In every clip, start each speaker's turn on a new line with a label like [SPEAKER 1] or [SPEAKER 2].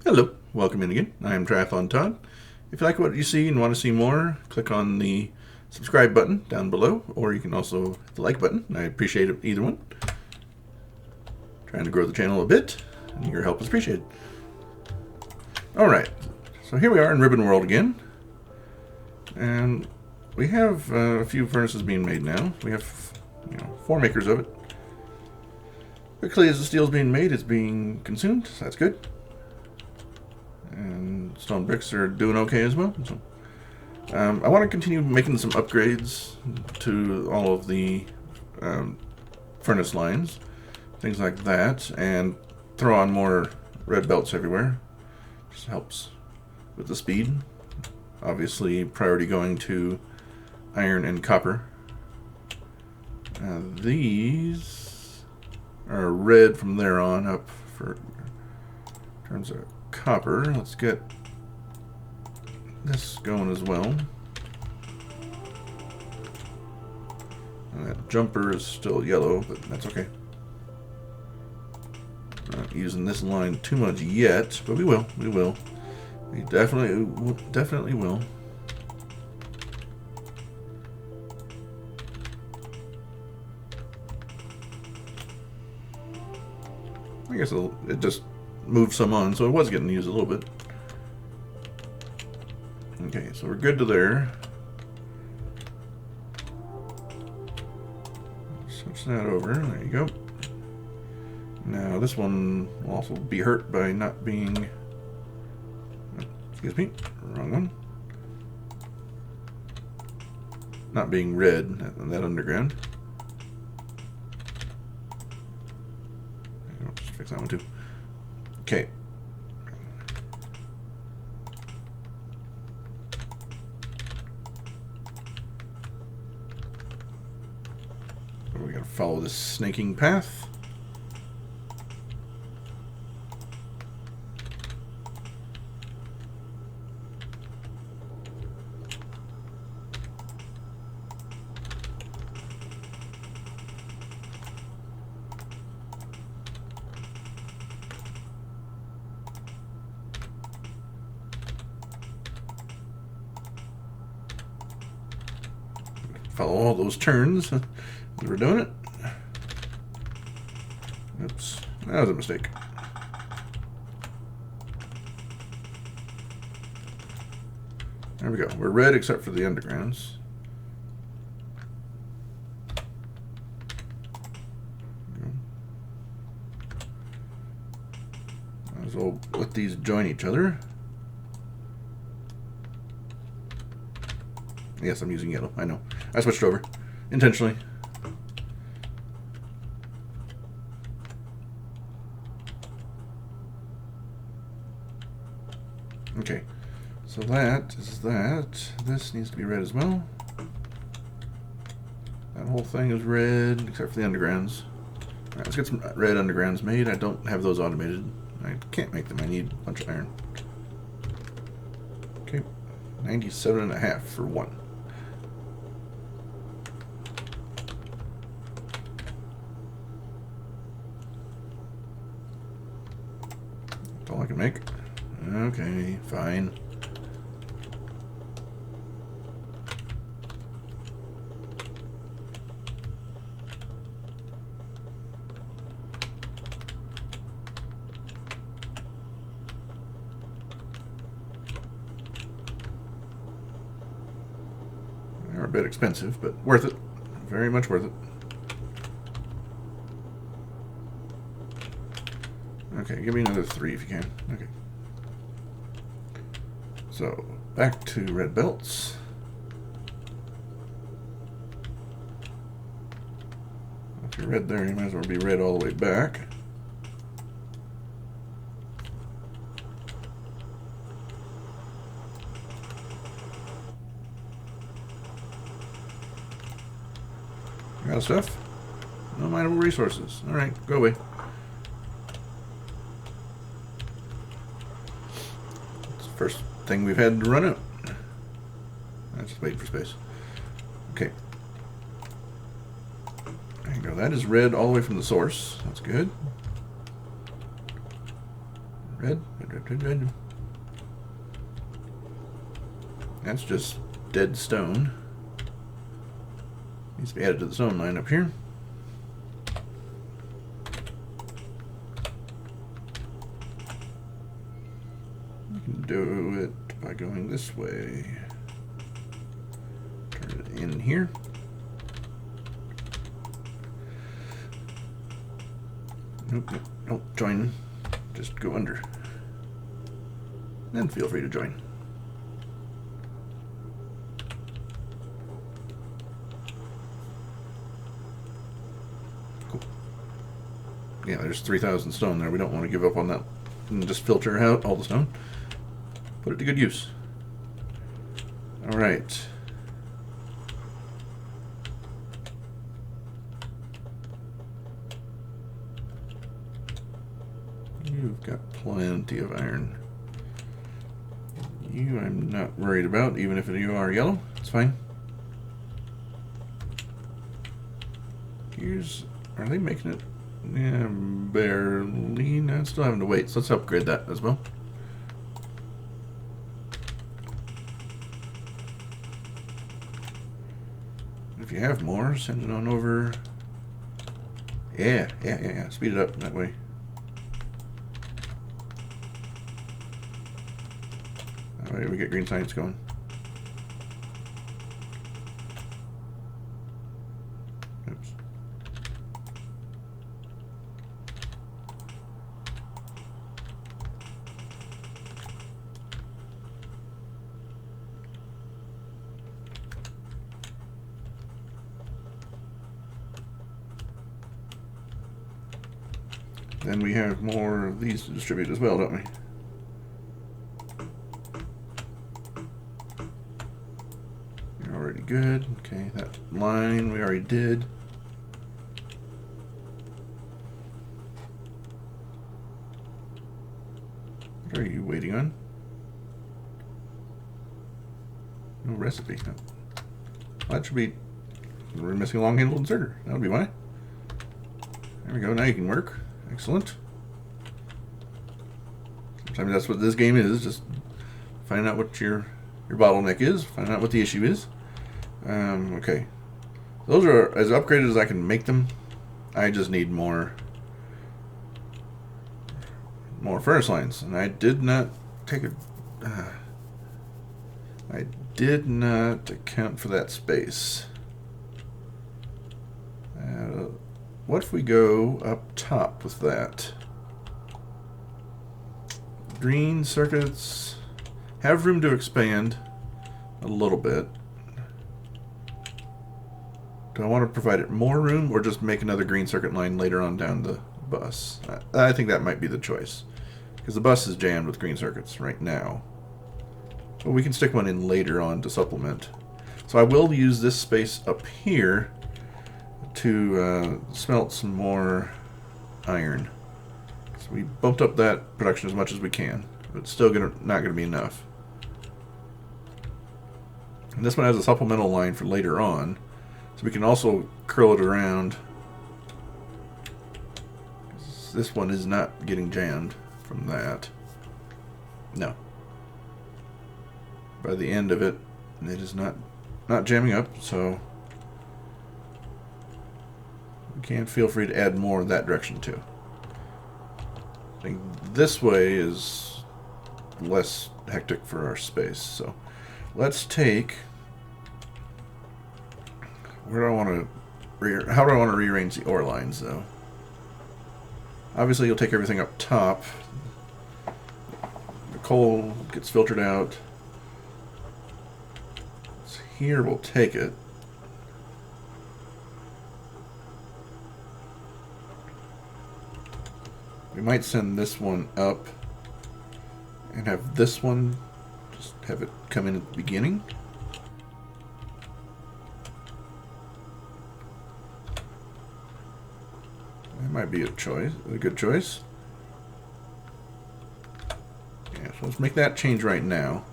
[SPEAKER 1] Hello, welcome in again. I am Triathlon Todd. If you like what you see and want to see more, click on the subscribe button down below, or you can also hit the like button. I appreciate it, either one. Trying to grow the channel a bit, and your help is appreciated. Alright, so here we are in Ribbon World again. And we have a few furnaces being made now. We have 4 makers of it. Quickly as the steel is being made, it's being consumed, so that's good. And stone bricks are doing okay as well. So, I want to continue making some upgrades to all of the furnace lines, things like that, and throw on more red belts everywhere. Just helps with the speed. Obviously, priority going to iron and copper. These are red from there on up for in terms of copper. Let's get this going as well. And that jumper is still yellow, but that's okay. Not using this line too much yet, but we will. We definitely will. I guess it just moved some on, so it was getting used a little bit. Okay, so we're good to there. Switch that over. There you go. Now this one will also be hurt by not being... Excuse me, wrong one. Not being red, that underground. I'll just fix that one too. Okay. So we gotta follow this snaking path. Follow all those turns as we're doing it. Oops, that was a mistake. There we go. We're red except for the undergrounds. Might as well let these join each other. Yes, I'm using yellow. I know. I switched over intentionally. Okay, so that is that. This needs to be red as well. That whole thing is red except for the undergrounds. All right, let's get some red undergrounds made. I don't have those automated. I can't make them. I need a bunch of iron. Okay, 97.5 for one. All I can make. Okay, fine. They're a bit expensive, but worth it. Very much worth it. Okay, give me another 3 if you can. Okay. So, back to red belts. If you're red there, you might as well be red all the way back. You got stuff? No mineable resources. Alright, go away. First thing we've had to run out. Let's just wait for space. Okay. There you go. That is red all the way from the source. That's good. Red, red, red, red, red. That's just dead stone. Needs to be added to the stone line up here. We can do it by going this way. Turn it in here. Nope, nope, nope, join. Just go under. Then feel free to join. Cool. Yeah, there's 3,000 stone there. We don't want to give up on that and just filter out all the stone. Put it to good use. All right. You've got plenty of iron. You I'm not worried about, even if you are yellow. It's fine. Are they making it? Yeah, barely. No, still having to wait. So let's upgrade that as well. If you have more, send it on over. Yeah. Speed it up that way. That way we get green science going. Oops. Then we have more of these to distribute as well, don't we? You're already good. Okay, that line we already did. What are you waiting on? No recipe. No. Well, that should be. We're missing a long-handled inserter. That would be why. There we go. Now you can work. Excellent. Sometimes that's what this game is, just finding out what your bottleneck is, finding out what the issue is. Okay. Those are as upgraded as I can make them. I just need more furnace lines. And I did not take a... I did not account for that space. What if we go up top with that? Green circuits have room to expand a little bit. Do I want to provide it more room or just make another green circuit line later on down the bus? I think that might be the choice, because the bus is jammed with green circuits right now. But we can stick one in later on to supplement. So I will use this space up here to smelt some more iron. So we bumped up that production as much as we can, but it's still not gonna be enough. And this one has a supplemental line for later on, so we can also curl it around. This one is not getting jammed from that. No. By the end of it, it is not jamming up, so we can feel free to add more in that direction too. I think this way is less hectic for our space. So let's take. Where do I want to? How do I want to rearrange the ore lines, though? Obviously, you'll take everything up top. The coal gets filtered out. So here we'll take it. We might send this one up and have this one, just have it come in at the beginning. That might be a good choice. Yeah, so let's make that change right now.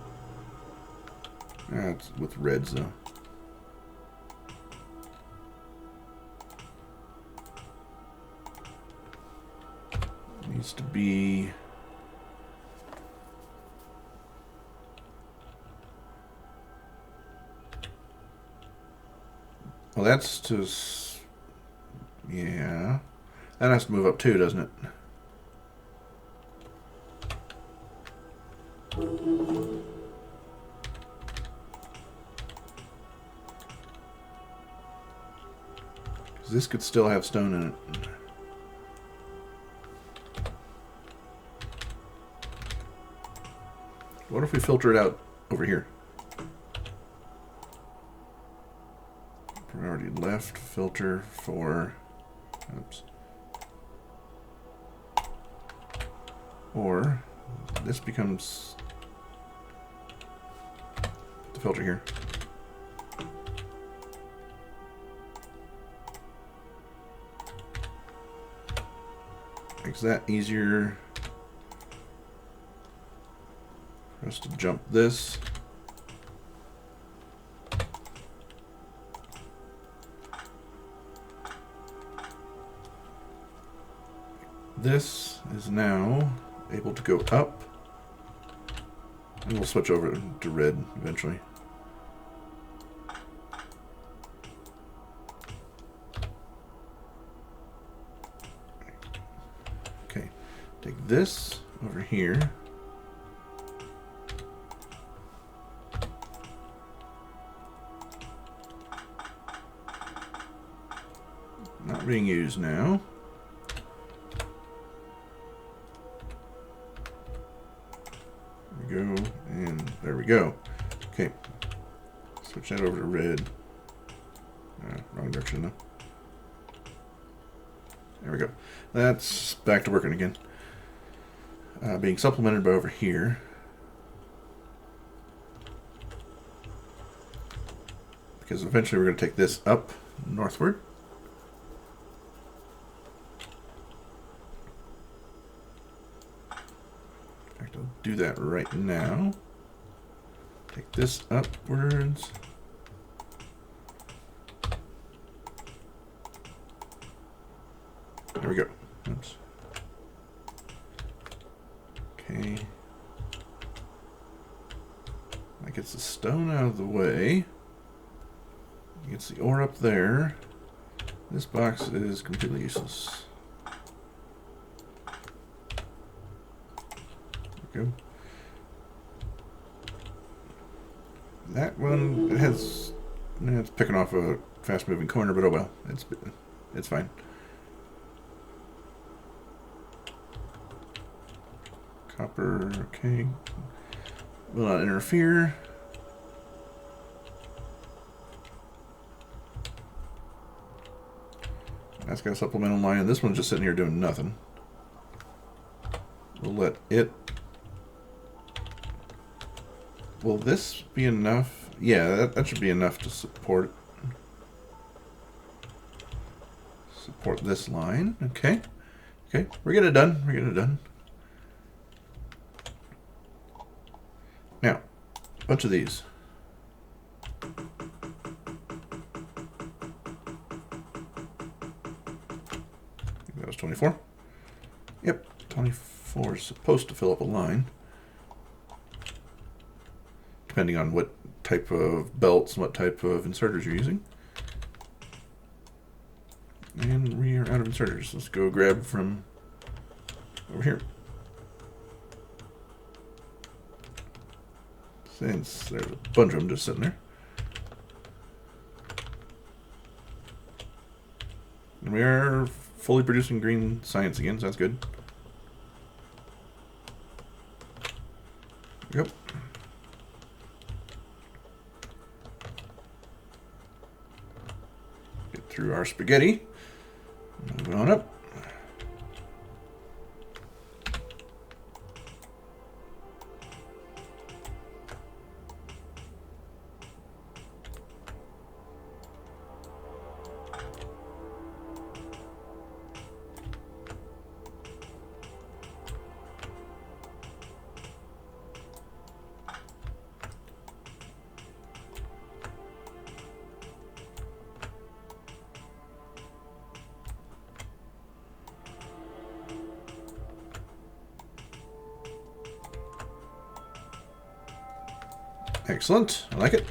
[SPEAKER 1] That's with reds though. Needs to be Well, that's to... Yeah. That has to move up too, doesn't it? Because this could still have stone in it. What if we filter it out over here? Priority left, filter for... Oops. Or this becomes the filter here. Makes that easier for us to jump this. This is now able to go up, and we'll switch over to red eventually. Okay, take this over here. Not being used now. Go, and there we go. Okay, switch that over to red. Wrong direction though. There we go. That's back to working again. Being supplemented by over here. Because eventually we're going to take this up northward. I'll do that right now. Take this upwards. There we go. Oops. Okay. That gets the stone out of the way. Gets the ore up there. This box is completely useless. Go. That one, it's picking off a fast-moving corner, but oh well, it's fine. Copper, okay. Will not interfere. That's got a supplemental line. This one's just sitting here doing nothing. We'll let it. Will this be enough? Yeah, that should be enough to support this line. Okay. Okay, we're getting it done. We're getting it done. Now, a bunch of these. That was 24. Yep, 24 is supposed to fill up a line. Depending on what type of belts and what type of inserters you're using. And we are out of inserters. Let's go grab from over here. Since there's a bunch of them just sitting there. And we are fully producing green science again, so that's good. Yep. Get through our spaghetti. Moving on up. Excellent. I like it.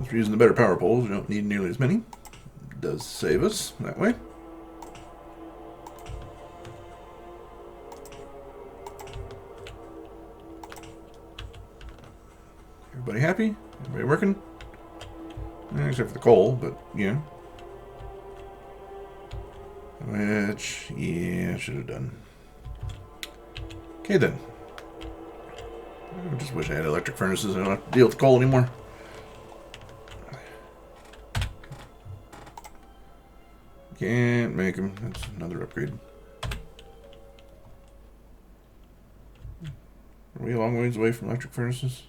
[SPEAKER 1] Since we're using the better power poles, we don't need nearly as many. It does save us that way. Everybody happy? Everybody working? Except for the coal, but yeah. Which, yeah, should have done. Okay then. I just wish I had electric furnaces. I don't have to deal with coal anymore. Can't make them. That's another upgrade. Are we a long ways away from electric furnaces?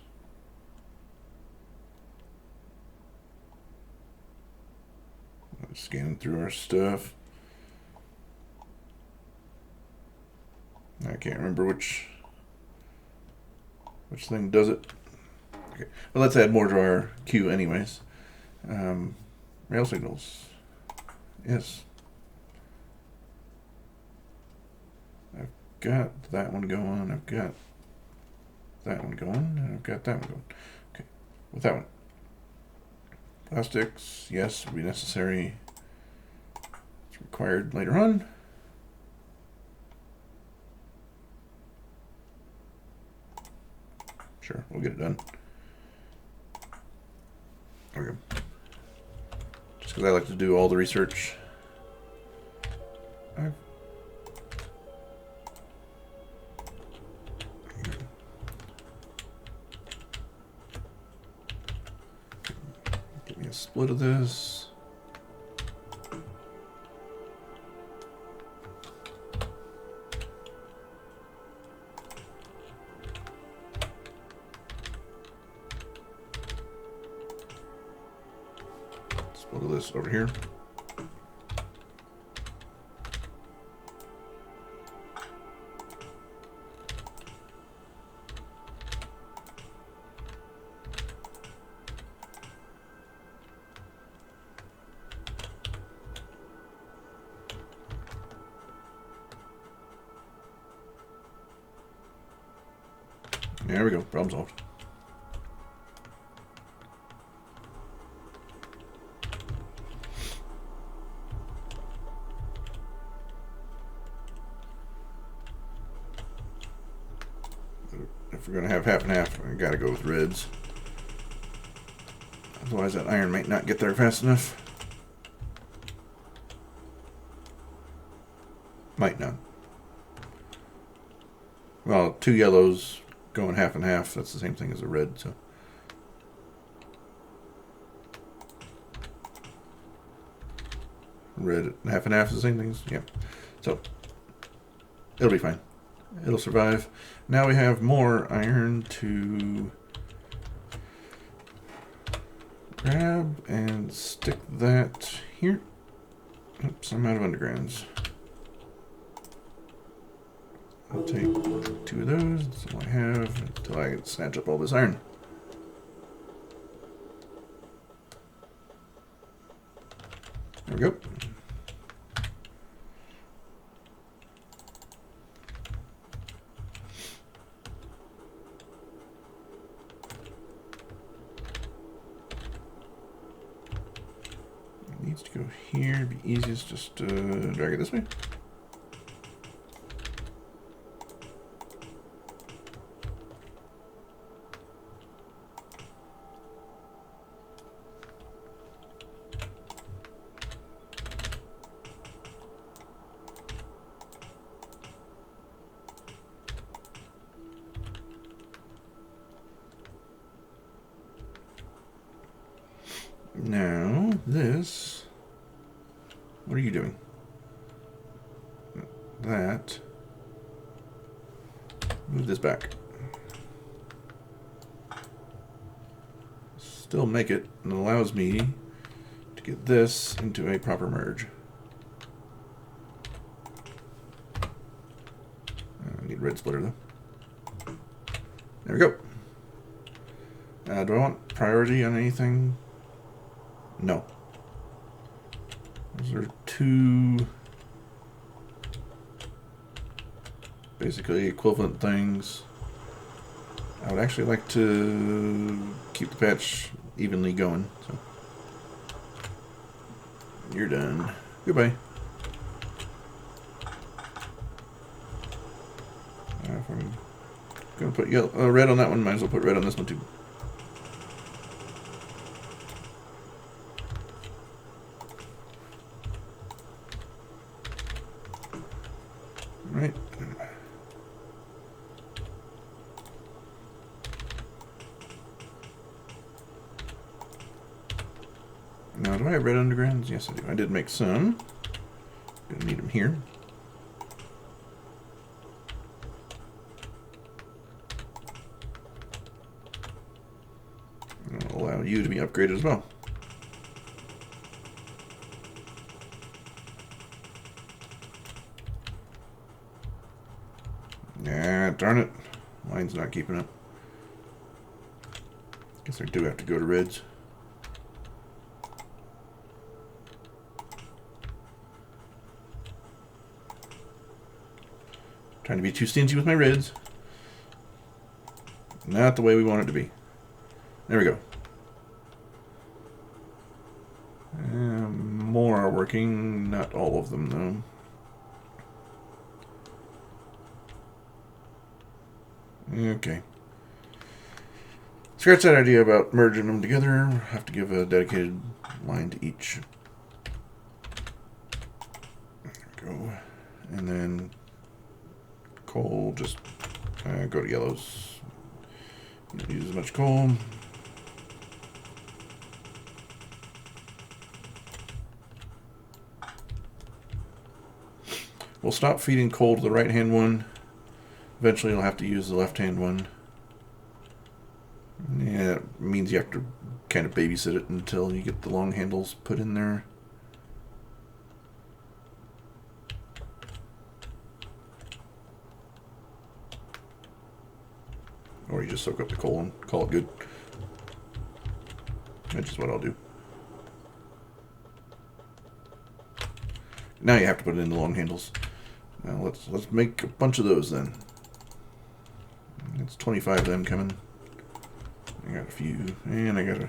[SPEAKER 1] Scanning through our stuff. I can't remember which thing does it. Okay, well, let's add more to our queue anyways. Rail signals. Yes. I've got that one going. I've got that one going. And I've got that one going. Okay, with that one. Plastics, yes, will be necessary. It's required later on. Sure, we'll get it done. Okay. Just because I like to do all the research. Give me a split of this. Split of this over here. There we go. Problem solved. If we're going to have half and half, I got to go with reds. Otherwise that iron might not get there fast enough. Might not. Well, 2 yellows going half and half, that's the same thing as a red, so. Red half and half is the same thing, yeah. So, it'll be fine. It'll survive. Now we have more iron to grab and stick that here. Oops, I'm out of undergrounds. I'll take 2 of those, that's all I have, until I snatch up all this iron. There we go. It needs to go here, it'd be easiest just to drag it this way. Now, this, what are you doing? That, move this back. Still make it, and it allows me to get this into a proper merge. I need red splitter though. There we go. Do I want priority on anything? No. Those are 2 basically equivalent things. I would actually like to keep the patch evenly going. So you're done. Goodbye. If I'm gonna put yellow, red on that one, might as well put red on this one too. Right. Now, do I have red undergrounds? Yes, I do. I did make some. Gonna need them here. I'll allow you to be upgraded as well. Yeah, darn it. Mine's not keeping up. Guess I do have to go to reds. Trying to be too stingy with my reds. Not the way we want it to be. There we go. More are working. Not all of them, though. Okay. Scratch that idea about merging them together. Have to give a dedicated line to each. There we go. And then coal, just go to yellows. Don't use as much coal. We'll stop feeding coal to the right-hand one. Eventually, you'll have to use the left-hand one. Yeah, it means you have to kind of babysit it until you get the long handles put in there. Or you just soak up the coal and call it good. That's just what I'll do. Now you have to put it in the long handles. Now let's make a bunch of those then. It's 25 of them coming. I got a few, and I got a.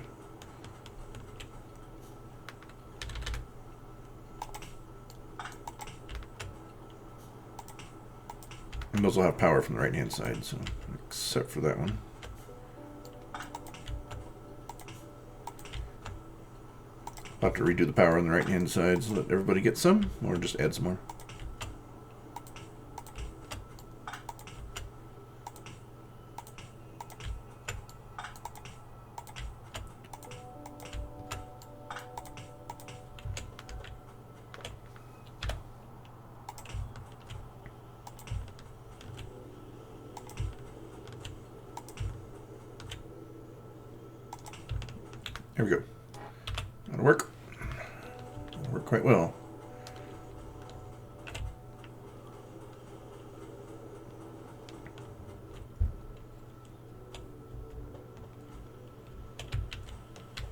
[SPEAKER 1] And those will have power from the right-hand side, so except for that one. I'll have to redo the power on the right-hand side so that everybody gets some, or just add some more. There we go. That'll work. That'll work quite well.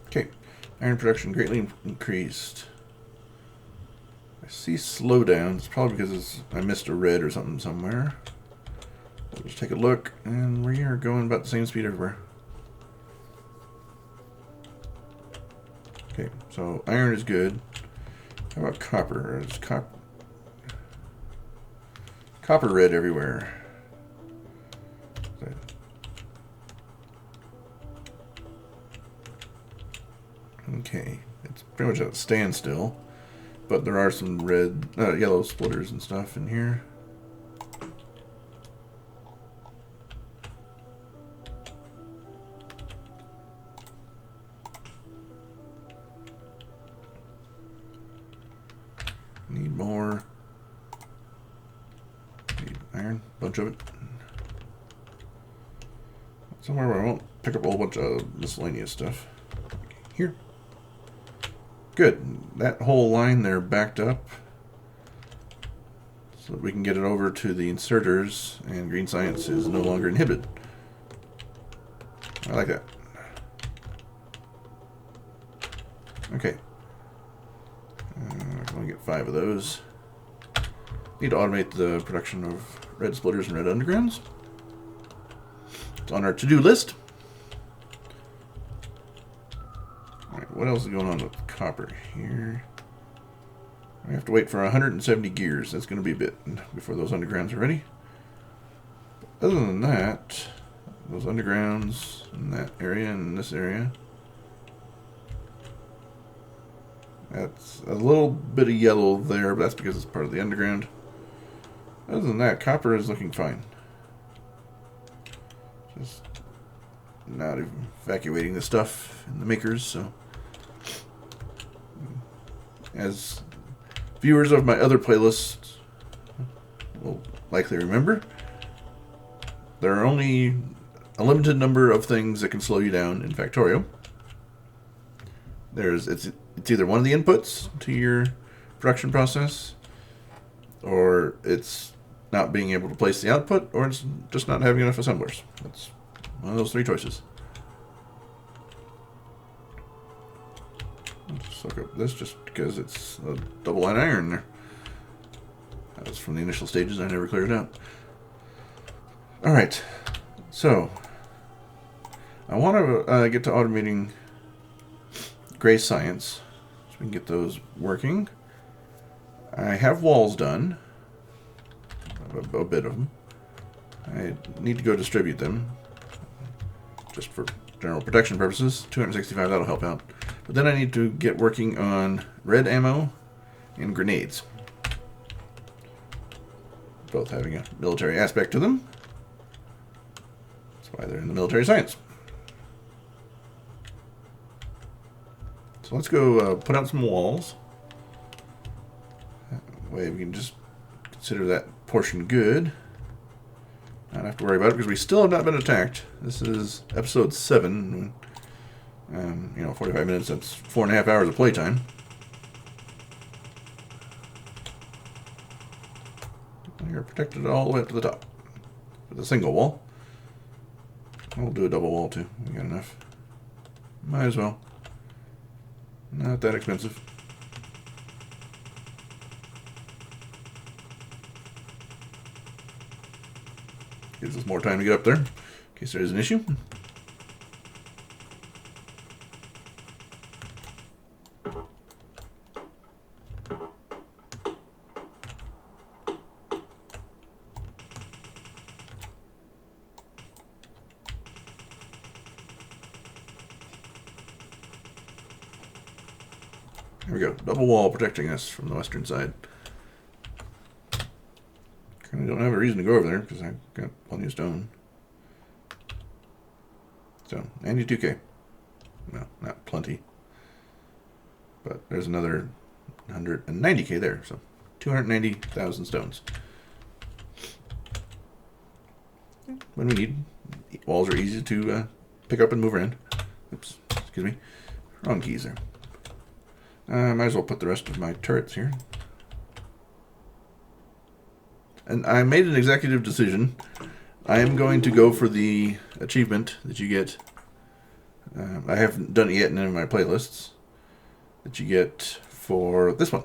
[SPEAKER 1] Okay. Iron production greatly increased. I see slowdowns. It's probably because I missed a red or something somewhere. Let's take a look, and we are going about the same speed everywhere. Okay, so iron is good. How about copper? It's copper red everywhere. Okay, it's pretty much at a standstill, but there are some red, yellow splitters and stuff in here. Need more. Need iron, bunch of it. Somewhere where I won't pick up a whole bunch of miscellaneous stuff. Here. Good. That whole line there backed up so that we can get it over to the inserters, and green science is no longer inhibited. I like that. Okay. I'm going to get 5 of those. Need to automate the production of red splitters and red undergrounds. It's on our to-do list. Alright, what else is going on with copper here? I have to wait for 170 gears. That's going to be a bit before those undergrounds are ready. But other than that, those undergrounds in that area and this area, that's a little bit of yellow there, but that's because it's part of the underground. Other than that, copper is looking fine. Just not evacuating the stuff in the makers, so as viewers of my other playlists will likely remember, there are only a limited number of things that can slow you down in Factorio. It's either one of the inputs to your production process, or it's not being able to place the output, or it's just not having enough assemblers. That's one of those three choices. I'll just suck up this just because it's a double line iron there. That was from the initial stages. I never cleared it out. Alright, so I want to get to automating gray science so we can get those working. I have walls done, a bit of them. I need to go distribute them just for general protection purposes. 265, that'll help out. But then I need to get working on red ammo and grenades, both having a military aspect to them. That's why they're in the military science. So let's go put out some walls. That way we can just consider that portion good. Not have to worry about it because we still have not been attacked. This is episode 7. 45 minutes, that's 4.5 hours of playtime. You're protected all the way up to the top with a single wall. We'll do a double wall too. We got enough. Might as well. Not that expensive. Gives us more time to get up there in case there is an issue. There we go. Double wall protecting us from the western side. Kind of don't have a reason to go over there because I've got plenty of stone. So, 92k. No, not plenty. But there's another 190k there. So, 290,000 stones. When we need, walls are easy to pick up and move around. Oops, excuse me. Wrong keys there. Might as well put the rest of my turrets here. And I made an executive decision. I am going to go for the achievement that you get. I haven't done it yet in any of my playlists. That you get for this one.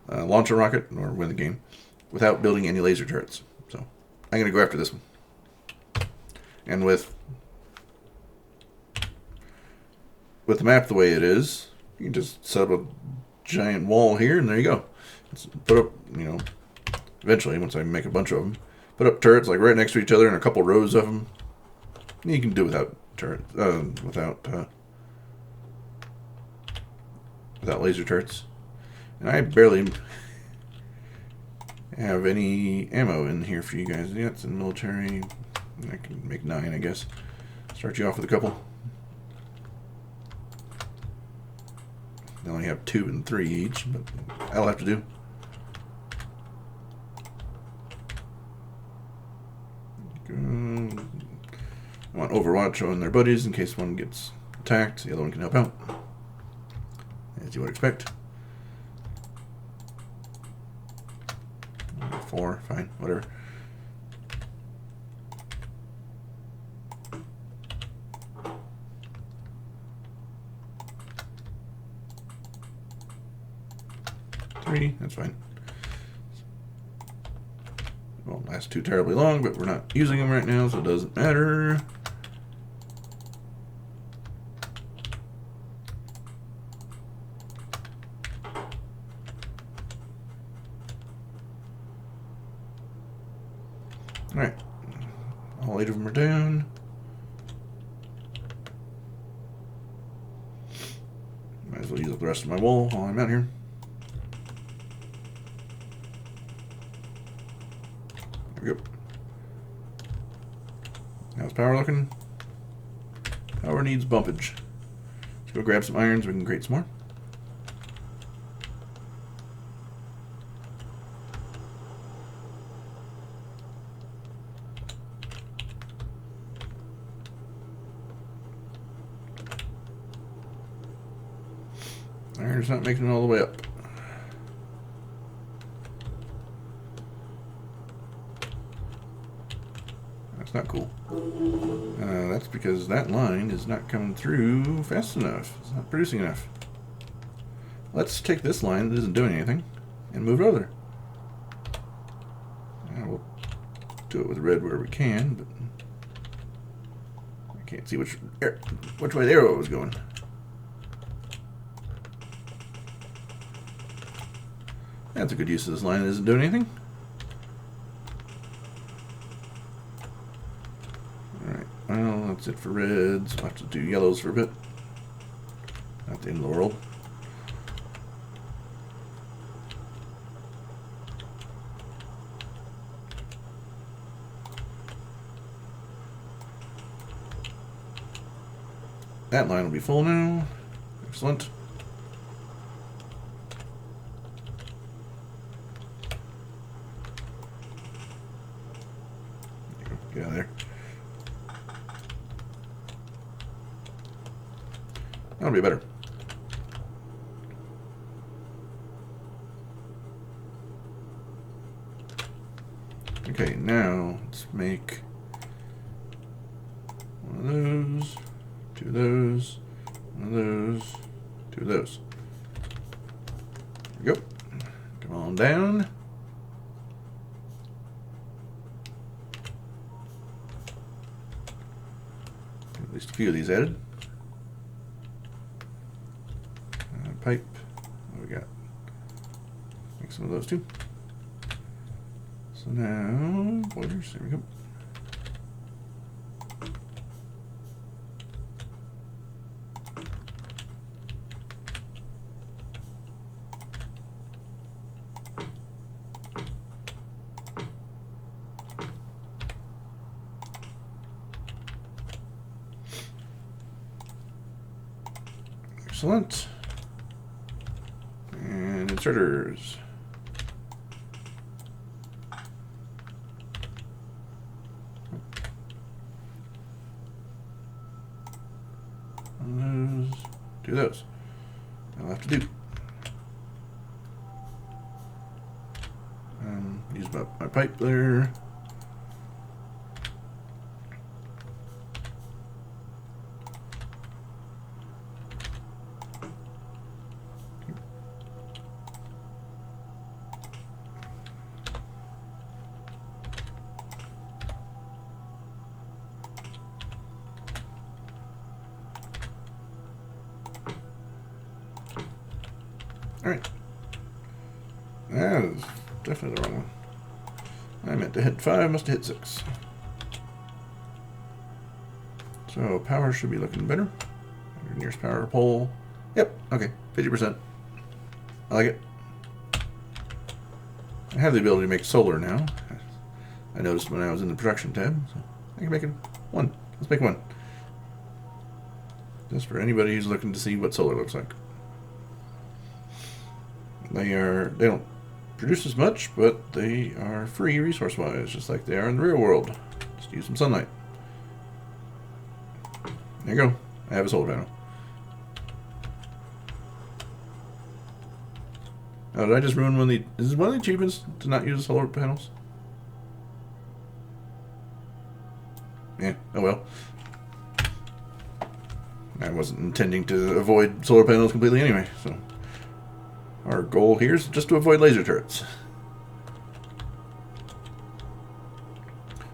[SPEAKER 1] Launch a rocket or win the game without building any laser turrets. So I'm going to go after this one. And with the map the way it is, you can just set up a giant wall here, and there you go. Let's put up, eventually, once I make a bunch of them, put up turrets like right next to each other and a couple rows of them. You can do without turrets, without laser turrets. And I barely have any ammo in here for you guys. Yeah, it's in military. I can make 9, I guess. Start you off with a couple. They only have 2 and 3 each, but that'll have to do. I want Overwatch on their buddies in case one gets attacked. The other one can help out, as you would expect. 4, fine, whatever. That's fine. Won't last too terribly long, but we're not using them right now, so it doesn't matter. Alright. All 8 of them are down. Might as well use up the rest of my wool while I'm out here. There we go. How's power looking? Power needs bumpage. Let's go grab some irons, we can create some more. Iron's not making it all the way up. That's not cool. That's because that line is not coming through fast enough. It's not producing enough. Let's take this line that isn't doing anything and move it over there. We'll do it with red where we can, but I can't see which way the arrow was going. That's a good use of this line that isn't doing anything. Alright, well, that's it for reds. I'll have to do yellows for a bit. Not the end of the world. That line will be full now. Excellent. Get out of there. That'll be better. Okay, now let's make one of those, 2 of those, 1 of those, 2 of those. There we go. Come on down. At least a few of these added. Pipe. What we got? Make some of those too. So now, boilers. There we go. Excellent. And inserters. One of those, 2 of those. I'll have to do. Use my pipe there. Alright. That is definitely the wrong one. I meant to hit 5, must have hit 6. So power should be looking better. Your nearest power pole. Yep, okay, 50%. I like it. I have the ability to make solar now. I noticed when I was in the production tab. So I can make it 1. Let's make 1. Just for anybody who's looking to see what solar looks like. They don't produce as much, but they are free resource-wise, just like they are in the real world. Just use some sunlight. There you go. I have a solar panel. Oh, did I just ruin one of the... Is this one of the achievements to not use solar panels? Yeah, oh well. I wasn't intending to avoid solar panels completely anyway, so... Our goal here is just to avoid laser turrets.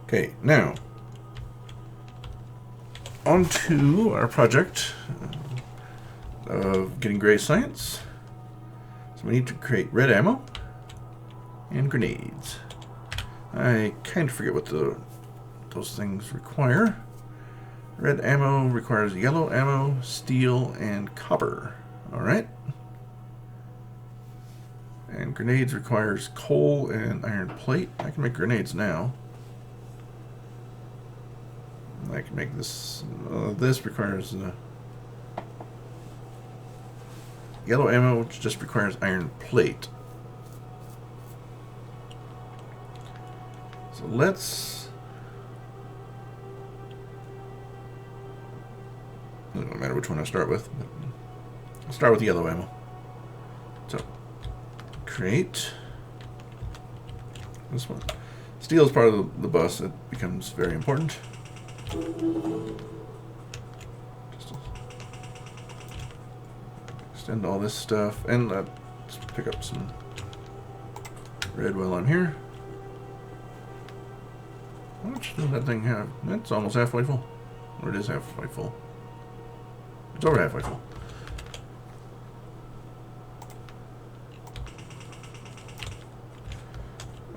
[SPEAKER 1] Okay, now on to our project of getting gray science. So we need to create red ammo and grenades. I kind of forget what those things require. Red ammo requires yellow ammo, steel, and copper. Alright. And grenades requires coal and iron plate. I can make grenades now. I can make this. This requires yellow ammo, which just requires iron plate. So let's. It doesn't matter which one I start with. But I'll start with yellow ammo. So create this one. Steel is part of the bus. It becomes very important. Just extend all this stuff, and let's pick up some red while I'm here. How much does that thing have? It's almost halfway full. Or it is halfway full. It's over halfway full.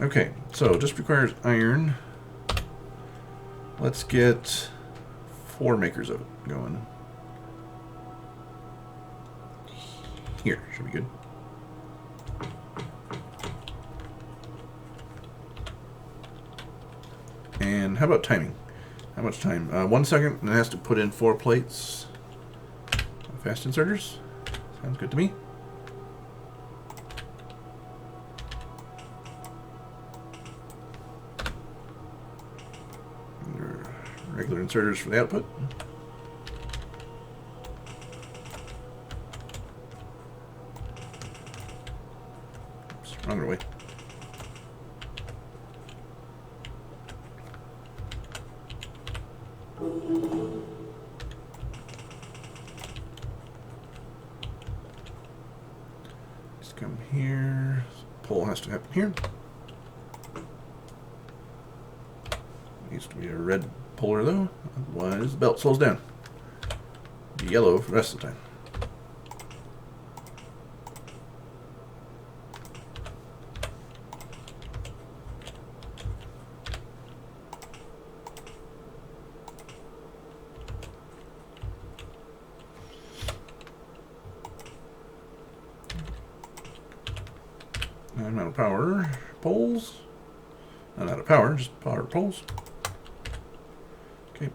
[SPEAKER 1] Okay, so just requires iron. Let's get 4 makers of it going. Here, should be good. And how about timing? How much time? 1 second, and it has to put in 4 plates. Fast inserters. Sounds good to me. Regular inserters for the output. Oops, wrong way. Just come here. Pull has to happen here. Needs to be a red puller though, otherwise the belt slows down. Be yellow for the rest of the time. I'm out of power poles. Not out of power, just power poles. Okay.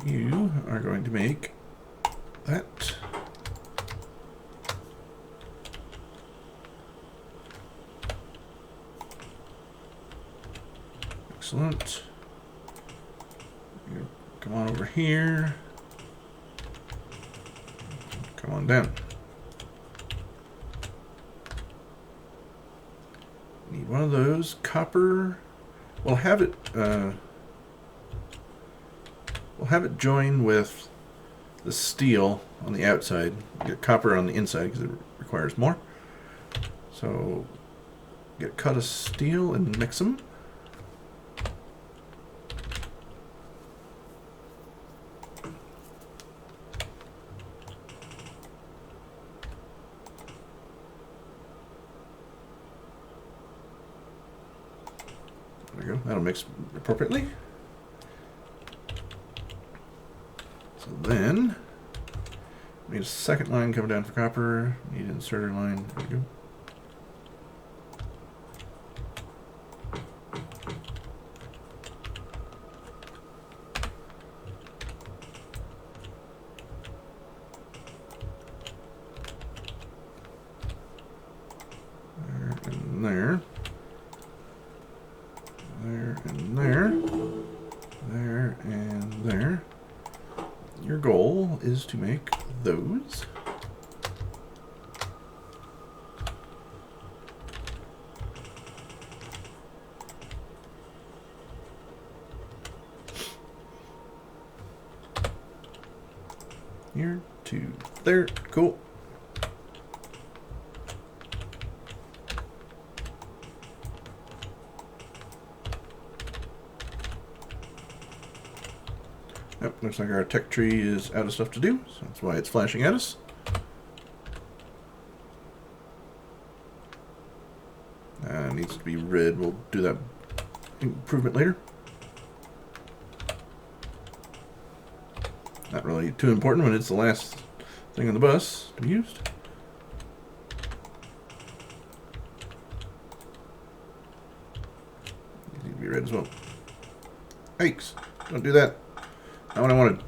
[SPEAKER 1] You are going to make that. Excellent. You come on over here. Come on down. Need one of those. Copper. We'll have it join with the steel on the outside. Get copper on the inside because it requires more. So get a cut of steel and mix them. There we go. That'll mix appropriately. So then, need a second line coming down for copper. Need an inserter line. There we go. There. There and there. There and there. Your goal is to make those. Here, 2, there. Cool. Yep, looks like our tech tree is out of stuff to do, so that's why it's flashing at us. It needs to be red. We'll do that improvement later. Not really too important when it's the last thing on the bus to be used. These need to be red as well. Yikes! Don't do that. Not what I wanted.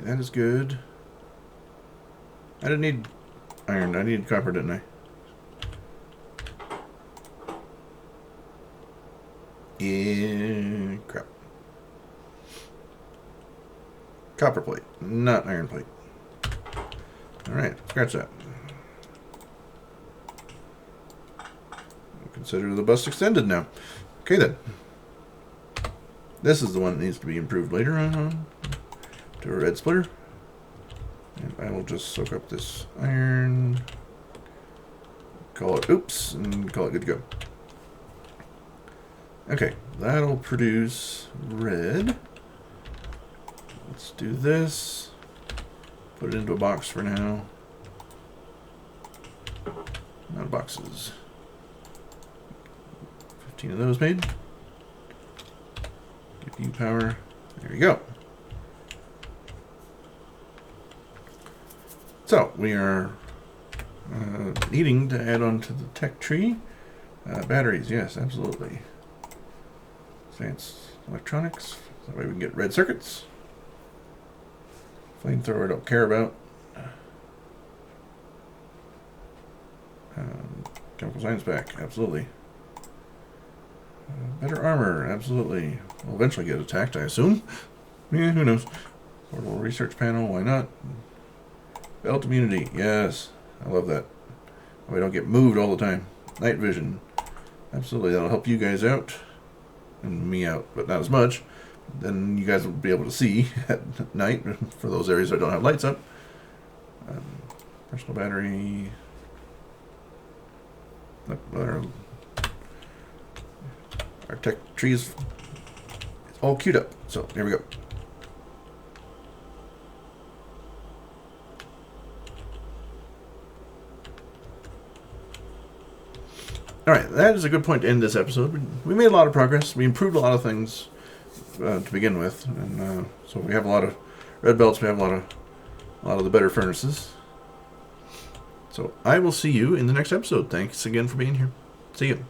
[SPEAKER 1] That is good. I didn't need iron. I needed copper, didn't I? Yeah, crap. Copper plate, not iron plate. Alright, scratch that. Consider the bus extended now. Okay then. This is the one that needs to be improved later on. To a red splitter. And I will just soak up this iron. Call it oops, and call it good to go. Okay, that'll produce red. Let's do this. Put it into a box for now. Out of boxes. 15 of those made. Give you power. There you go. So, we are needing to add on to the tech tree. Batteries, yes, absolutely. Advanced electronics. That way we can get red circuits. Flamethrower I don't care about. Chemical science pack, absolutely. Better armor, absolutely. We'll eventually get attacked, I assume. Yeah, who knows. Portable research panel, why not? Belt immunity, yes. I love that. We don't get moved all the time. Night vision. Absolutely, that'll help you guys out. And me out, but not as much. Then you guys will be able to see at night for those areas that don't have lights up. Personal battery. Our tech tree is all queued up. So, here we go. Alright, that is a good point to end this episode. We made a lot of progress. We improved a lot of things to begin with. And so we have a lot of red belts. We have a lot of the better furnaces. So I will see you in the next episode. Thanks again for being here. See you.